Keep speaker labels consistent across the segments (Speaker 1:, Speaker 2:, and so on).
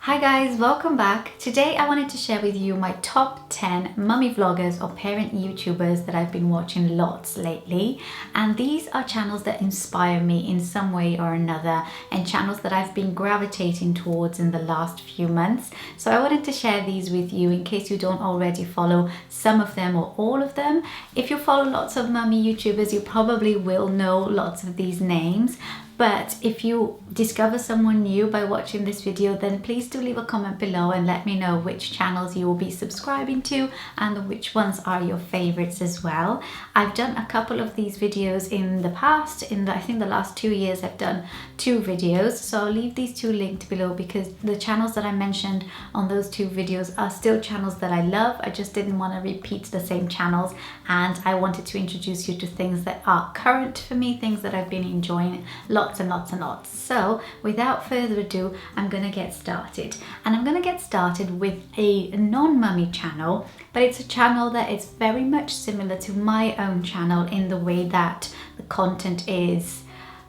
Speaker 1: Hi guys, welcome back. Today I wanted to share with you my top 10 mummy vloggers or parent YouTubers that I've been watching lots lately. And these are channels that inspire me in some way or another, and channels that I've been gravitating towards in the last few months. So I wanted to share these with you in case you don't already follow some of them or all of them. If you follow lots of mummy YouTubers, you probably will know lots of these names. But if you discover someone new by watching this video, then please do leave a comment below and let me know which channels you will be subscribing to and which ones are your favorites as well. I've done a couple of these videos in the past. I think the last 2 years I've done 2 videos. So I'll leave these 2 linked below because the channels that I mentioned on those 2 videos are still channels that I love. I just didn't want to repeat the same channels, and I wanted to introduce you to things that are current for me, things that I've been enjoying lots and lots and lots. So without further ado, I'm gonna get started, and I'm gonna get started with a non-mummy channel, but it's a channel that is very much similar to my own channel in the way that the content is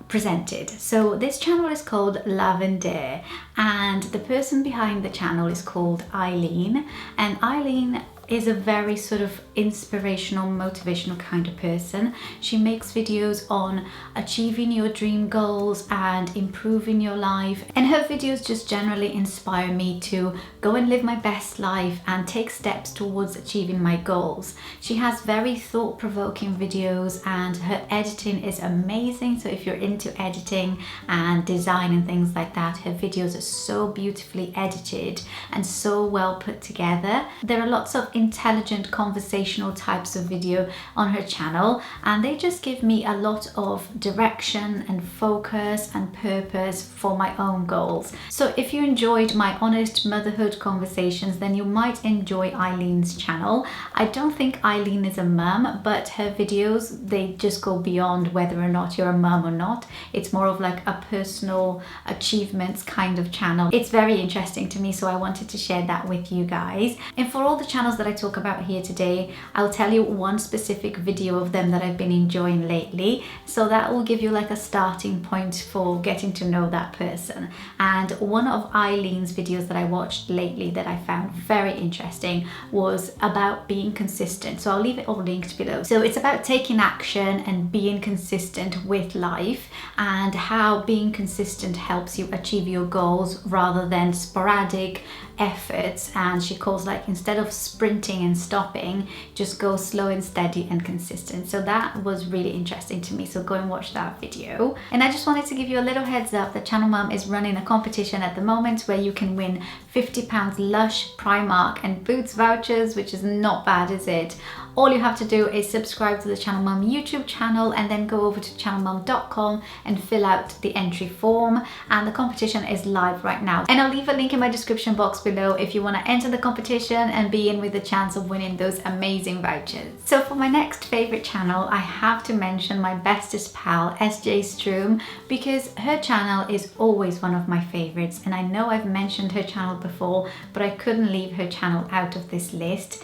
Speaker 1: presented. So this channel is called Lavendaire, and the person behind the channel is called Eileen, and Eileen is a very sort of inspirational, motivational kind of person. She makes videos on achieving your dream goals and improving your life, and her videos just generally inspire me to go and live my best life and take steps towards achieving my goals. She has very thought-provoking videos, and her editing is amazing. So if you're into editing and design and things like that, her videos are so beautifully edited and so well put together. There are lots of intelligent conversational types of video on her channel, and they just give me a lot of direction and focus and purpose for my own goals. So if you enjoyed my honest motherhood conversations, then you might enjoy Eileen's channel. I don't think Eileen is a mum, but her videos, they just go beyond whether or not you're a mum or not. It's more of like a personal achievements kind of channel. It's very interesting to me, so I wanted to share that with you guys. And for all the channels that I talk about here today, I'll tell you one specific video of them that I've been enjoying lately, so that will give you like a starting point for getting to know that person. And one of Eileen's videos that I watched lately that I found very interesting was about being consistent. So I'll leave it all linked below. So it's about taking action and being consistent with life, and how being consistent helps you achieve your goals rather than sporadic efforts. And she calls, like, instead of sprinting and stopping, just go slow and steady and consistent. So that was really interesting to me, so go and watch that video. And I just wanted to give you a little heads up that Channel Mum is running a competition at the moment where you can win £50 Lush, Primark and Boots vouchers, which is not bad, is it? All you have to do is subscribe to the Channel Mum YouTube channel and then go over to channelmum.com and fill out the entry form. And the competition is live right now. And I'll leave a link in my description box below if you want to enter the competition and be in with a chance of winning those amazing vouchers. So for my next favorite channel, I have to mention my bestest pal, SJ Strum, because her channel is always one of my favorites. And I know I've mentioned her channel before, but I couldn't leave her channel out of this list.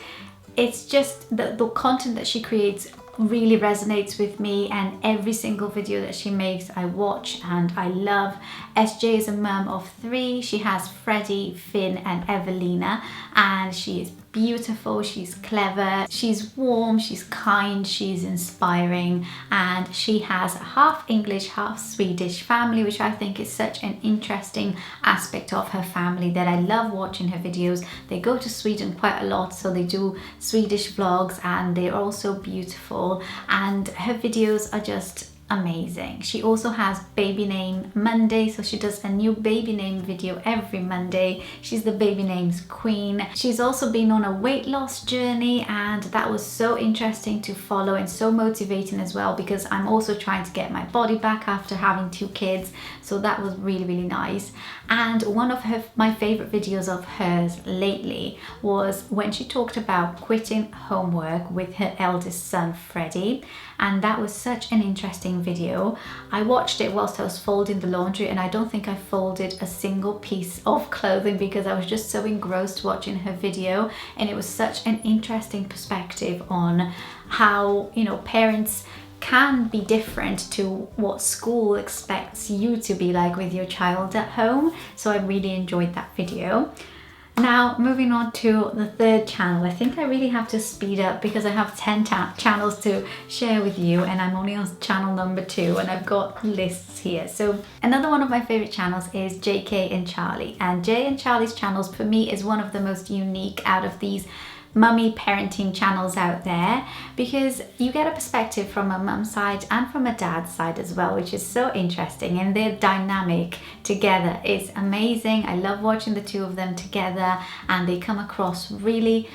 Speaker 1: It's just the content that she creates really resonates with me, and every single video that she makes I watch and I love. SJ is a mum of 3. She has Freddie, Finn and Evelina, and she is beautiful, she's clever, she's warm, she's kind, she's inspiring, and she has a half English, half Swedish family, which I think is such an interesting aspect of her family that I love watching her videos. They go to Sweden quite a lot, so they do Swedish vlogs, and they're also beautiful, and her videos are just amazing. She also has baby name Monday, so she does a new baby name video every Monday. She's the baby names queen. She's also been on a weight loss journey, and that was so interesting to follow and so motivating as well, because I'm also trying to get my body back after having 2 kids, so that was really, really nice. And one of my favorite videos of hers lately was when she talked about quitting homework with her eldest son Freddie, and that was such an interesting video. I watched it whilst I was folding the laundry, and I don't think I folded a single piece of clothing because I was just so engrossed watching her video, and it was such an interesting perspective on how, you know, parents can be different to what school expects you to be like with your child at home. So I really enjoyed that video. Now, moving on to the third channel. I think I really have to speed up because I have 10 channels to share with you, and I'm only on channel number 2, and I've got lists here. So another one of my favorite channels is JK and Charlie, and Jay and Charlie's channels for me is one of the most unique out of these mummy parenting channels out there, because you get a perspective from a mum side and from a dad side as well, which is so interesting, and their dynamic together is amazing. I love watching the two of them together, and they come across really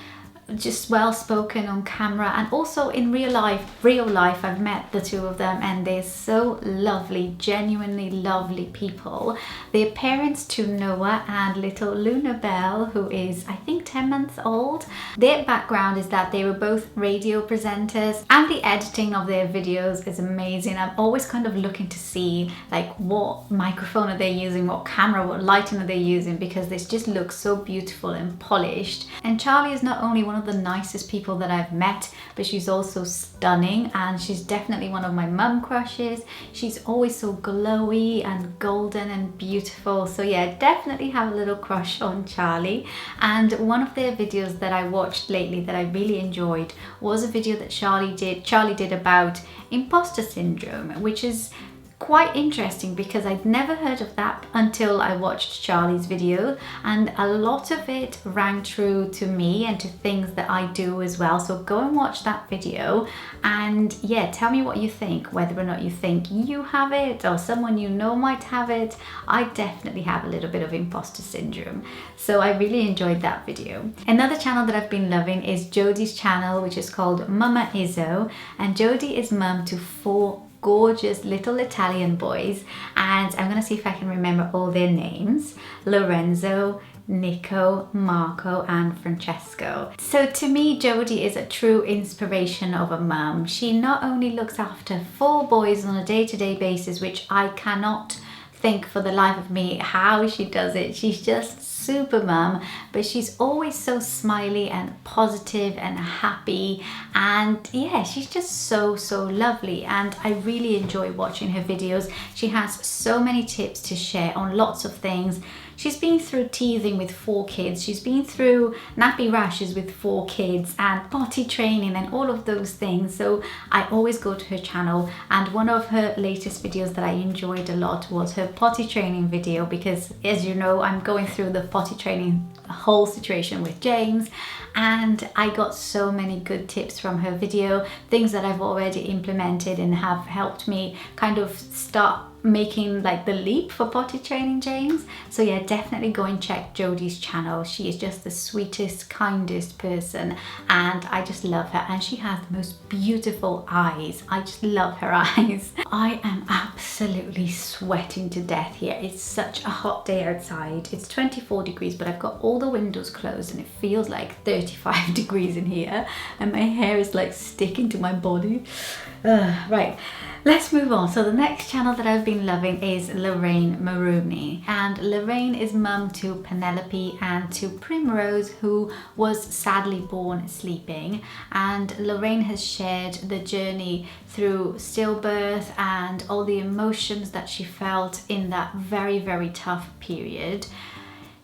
Speaker 1: just well spoken on camera, and also in real life I've met the two of them, and they're so lovely, genuinely lovely people. They're parents to Noah and little Luna Bell, who is I think 10 months old. Their background is that they were both radio presenters, and the editing of their videos is amazing. I'm always kind of looking to see like what microphone are they using, what camera, what lighting are they using, because this just looks so beautiful and polished. And Charlie is not only one of the nicest people that I've met, but she's also stunning, and she's definitely one of my mum crushes. She's always so glowy and golden and beautiful. So yeah, definitely have a little crush on Charlie. And one of their videos that I watched lately that I really enjoyed was a video that Charlie did about imposter syndrome, which is quite interesting because I'd never heard of that until I watched Charlie's video, and a lot of it rang true to me and to things that I do as well. So go and watch that video, and yeah, tell me what you think, whether or not you think you have it or someone you know might have it. I definitely have a little bit of imposter syndrome, so I really enjoyed that video. Another channel that I've been loving is Jodie's channel, which is called Mumma Izzo, and Jodie is mum to 4 gorgeous little Italian boys, and I'm gonna see if I can remember all their names: Lorenzo, Nico, Marco and Francesco. So to me, Jodie is a true inspiration of a mum. She not only looks after 4 boys on a day-to-day basis, which I cannot think for the life of me how she does it. She's just super mum, but she's always so smiley and positive and happy, and yeah, she's just so lovely, and I really enjoy watching her videos. She has so many tips to share on lots of things. She's been through teething with 4 kids, she's been through nappy rashes with 4 kids, and potty training and all of those things. So I always go to her channel, and one of her latest videos that I enjoyed a lot was her potty training video, because as you know, I'm going through the potty training whole situation with James, and I got so many good tips from her video, things that I've already implemented and have helped me kind of start making like the leap for potty training James. So yeah, definitely go and check Jodie's channel. She is just the sweetest, kindest person, and I just love her, and she has the most beautiful eyes. I just love her eyes. I am absolutely sweating to death here. It's such a hot day outside. It's 24 degrees, but I've got all the windows closed and it feels like 35 degrees in here, and my hair is like sticking to my body. Right, let's move on. So the next channel that I've been loving is Lorraine Mulrooney, and Lorraine is mum to Penelope and to Primrose, who was sadly born sleeping, and Lorraine has shared the journey through stillbirth and all the emotions that she felt in that very tough period.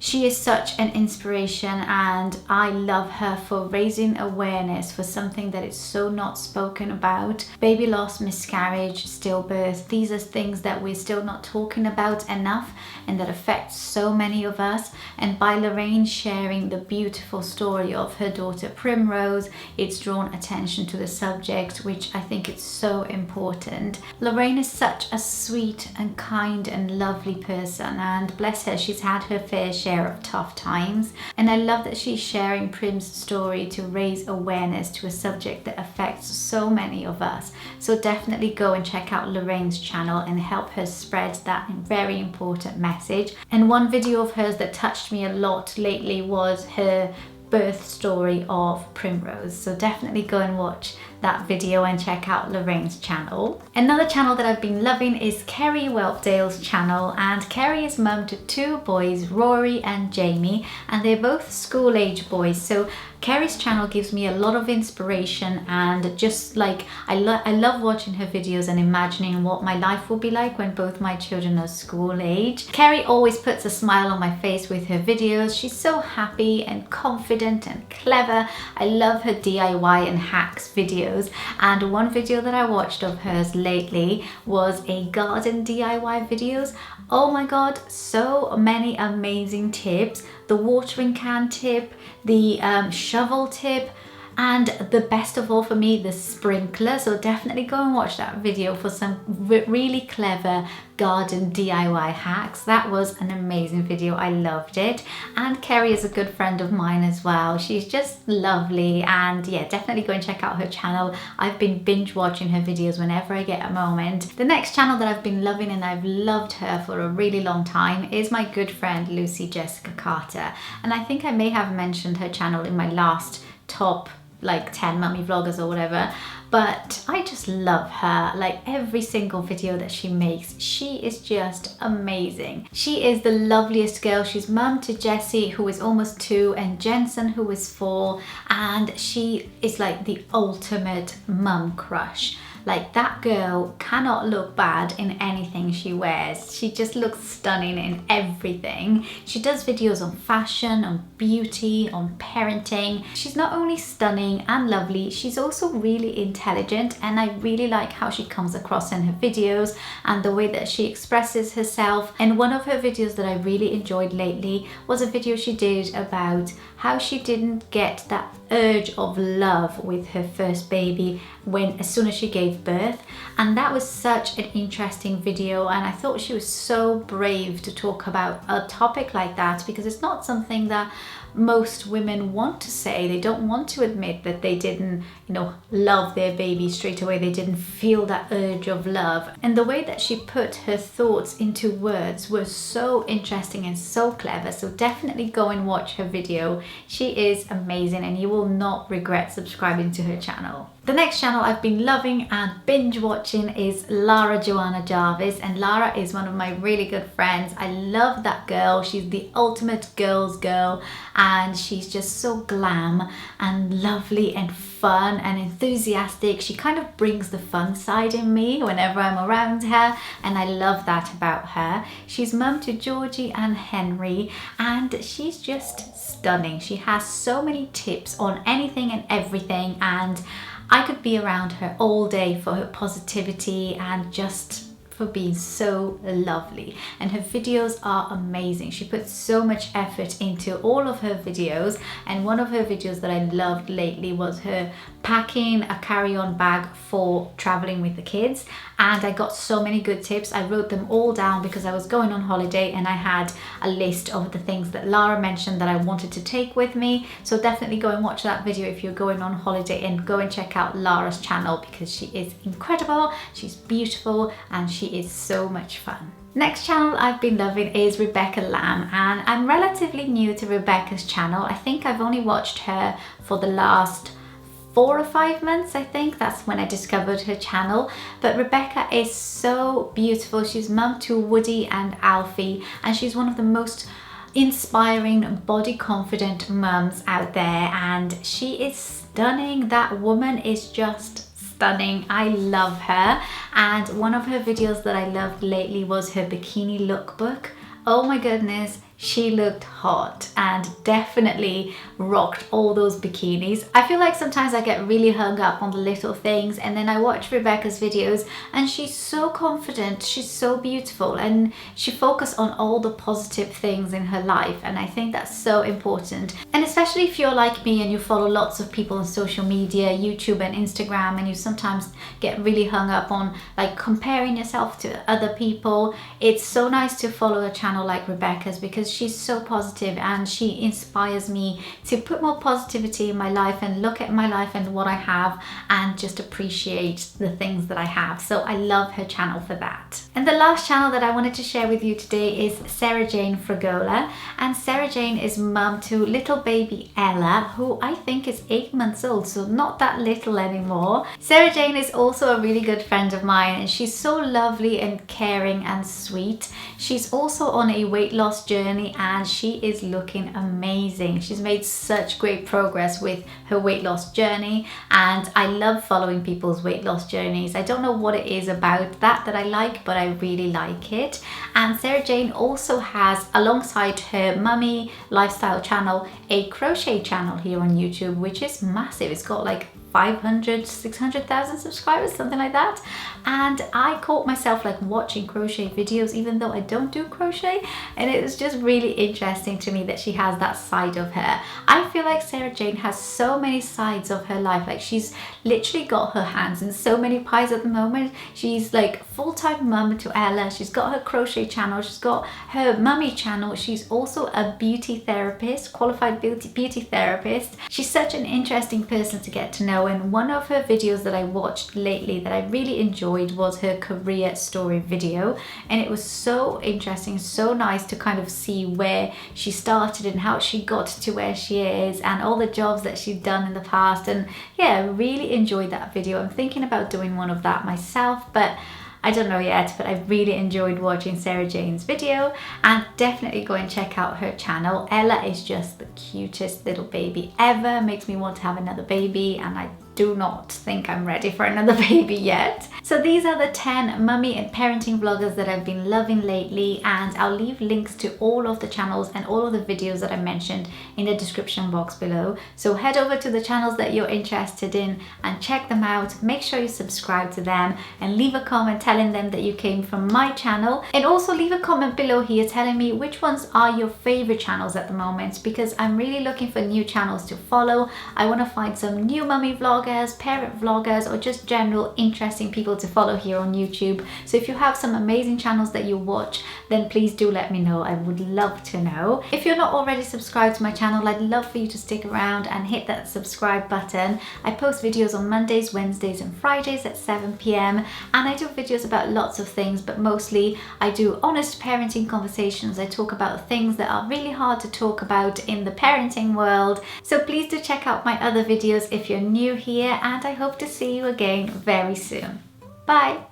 Speaker 1: She is such an inspiration, and I love her for raising awareness for something that is so not spoken about. Baby loss, miscarriage, stillbirth, these are things that we're still not talking about enough, and that affects so many of us. And by Lorraine sharing the beautiful story of her daughter Primrose, it's drawn attention to the subject, which I think is so important. Lorraine is such a sweet and kind and lovely person, and bless her, she's had her fair share of tough times, and I love that she's sharing Prim's story to raise awareness to a subject that affects so many of us. So definitely go and check out Lorraine's channel and help her spread that very important message. And one video of hers that touched me a lot lately was her birth story of Primrose, so definitely go and watch that video and check out Lorraine's channel. Another channel that I've been loving is Kerry Whelpdale's channel, and Kerry is mum to 2 boys, Rory and Jamie, and they're both school age boys. So Kerry's channel gives me a lot of inspiration, and just like I love watching her videos and imagining what my life will be like when both my children are school age. Kerry always puts a smile on my face with her videos. She's so happy and confident and clever. I love her DIY and hacks videos, and one video that I watched of hers lately was a garden DIY videos. Oh my god, so many amazing tips. The watering can tip, the shovel tip, and the best of all for me, the sprinkler. So definitely go and watch that video for some really clever garden DIY hacks. That was an amazing video. I loved it. And Kerry is a good friend of mine as well. She's just lovely, and yeah, definitely go and check out her channel. I've been binge watching her videos whenever I get a moment. The next channel that I've been loving, and I've loved her for a really long time, is my good friend Lucy Jessica Carter. And I think I may have mentioned her channel in my last top like 10 mummy vloggers or whatever, but I just love her. Like every single video that she makes, she is just amazing. She is the loveliest girl. She's mum to Jessie, who is almost 2, and Jensen, who is 4, and she is like the ultimate mum crush. Like that girl cannot look bad in anything she wears. She just looks stunning in everything. She does videos on fashion, on beauty, on parenting. She's not only stunning and lovely, she's also really intelligent, and I really like how she comes across in her videos and the way that she expresses herself. And one of her videos that I really enjoyed lately was a video she did about how she didn't get that urge of love with her first baby as soon as she gave birth, and that was such an interesting video, and I thought she was so brave to talk about a topic like that, because it's not something that most women want to say. They don't want to admit that they didn't, love their baby straight away. They didn't feel that urge of love. And the way that she put her thoughts into words was so interesting and so clever. So definitely go and watch her video. She is amazing, and you will not regret subscribing to her channel. The next channel I've been loving and binge watching is Lara Joanna Jarvis, and Lara is one of my really good friends. I love that girl. She's the ultimate girl's girl, and she's just so glam and lovely and fun and enthusiastic. She kind of brings the fun side in me whenever I'm around her, and I love that about her. She's mum to Georgie and Henry, and she's just stunning. She has so many tips on anything and everything, and I could be around her all day for her positivity and just for being so lovely. And her videos are amazing. She puts so much effort into all of her videos, and one of her videos that I loved lately was her packing a carry-on bag for traveling with the kids, and I got so many good tips. I wrote them all down because I was going on holiday and I had a list of the things that Lara mentioned that I wanted to take with me. So definitely go and watch that video if you're going on holiday, and go and check out Lara's channel because she is incredible, she's beautiful, and she is so much fun. Next channel I've been loving is Rebecca Lamb, and I'm relatively new to Rebecca's channel. I think I've only watched her for the last 4 or 5 months. I think that's when I discovered her channel. But Rebecca is so beautiful. She's mum to Woody and Alfie, and she's one of the most inspiring, body confident mums out there, and she is stunning. That woman is just stunning. I love her, and one of her videos that I loved lately was her bikini lookbook. Oh my goodness, she looked hot and definitely rocked all those bikinis. I feel like sometimes I get really hung up on the little things, and then I watch Rebecca's videos and she's so confident, she's so beautiful, and she focuses on all the positive things in her life, and I think that's so important. And especially if you're like me and you follow lots of people on social media, YouTube and Instagram, and you sometimes get really hung up on like comparing yourself to other people, it's so nice to follow a channel like Rebecca's, because because she's so positive and she inspires me to put more positivity in my life and look at my life and what I have and just appreciate the things that I have. So I love her channel for that. And the last channel that I wanted to share with you today is Jayne Fragola. And Jayne is mum to little baby Ella, who I think is 8 months old, so not that little anymore. Jayne is also a really good friend of mine, and she's so lovely and caring and sweet. She's also on a weight loss journey and she is looking amazing. She's made such great progress with her weight loss journey, and I love following people's weight loss journeys. I don't know what it is about that I like, but I really like it. And Jayne also has, alongside her mummy lifestyle channel, a crochet channel here on YouTube, which is massive. It's got like 500, 600,000 subscribers, something like that. And I caught myself like watching crochet videos even though I don't do crochet, and it was just really interesting to me that she has that side of her. I feel like Jayne has so many sides of her life. Like, she's literally got her hands in so many pies at the moment. She's like full-time mum to Ella, she's got her crochet channel, she's got her mummy channel, she's also a beauty therapist, qualified beauty therapist. She's such an interesting person to get to know, and one of her videos that I watched lately that I really enjoyed was her career story video, and it was so interesting, so nice to kind of see where she started and how she got to where she is and all the jobs that she'd done in the past. And yeah, really enjoyed that video. I'm thinking about doing one of that myself, but I don't know yet, but I really enjoyed watching Jayne's video, and definitely go and check out her channel. Ella is just the cutest little baby ever, makes me want to have another baby, and I do not think I'm ready for another baby yet. So these are the 10 mummy and parenting vloggers that I've been loving lately, and I'll leave links to all of the channels and all of the videos that I mentioned in the description box below. So head over to the channels that you're interested in and check them out. Make sure you subscribe to them and leave a comment telling them that you came from my channel, and also leave a comment below here telling me which ones are your favorite channels at the moment, because I'm really looking for new channels to follow. I want to find some new mummy vloggers, parent vloggers, or just general interesting people to follow here on YouTube. So if you have some amazing channels that you watch, then please do let me know. I would love to know. If you're not already subscribed to my channel, I'd love for you to stick around and hit that subscribe button. I post videos on Mondays, Wednesdays and Fridays at 7 p.m. and I do videos about lots of things, but mostly I do honest parenting conversations. I talk about things that are really hard to talk about in the parenting world. So please do check out my other videos if you're new here, and I hope to see you again very soon. Bye!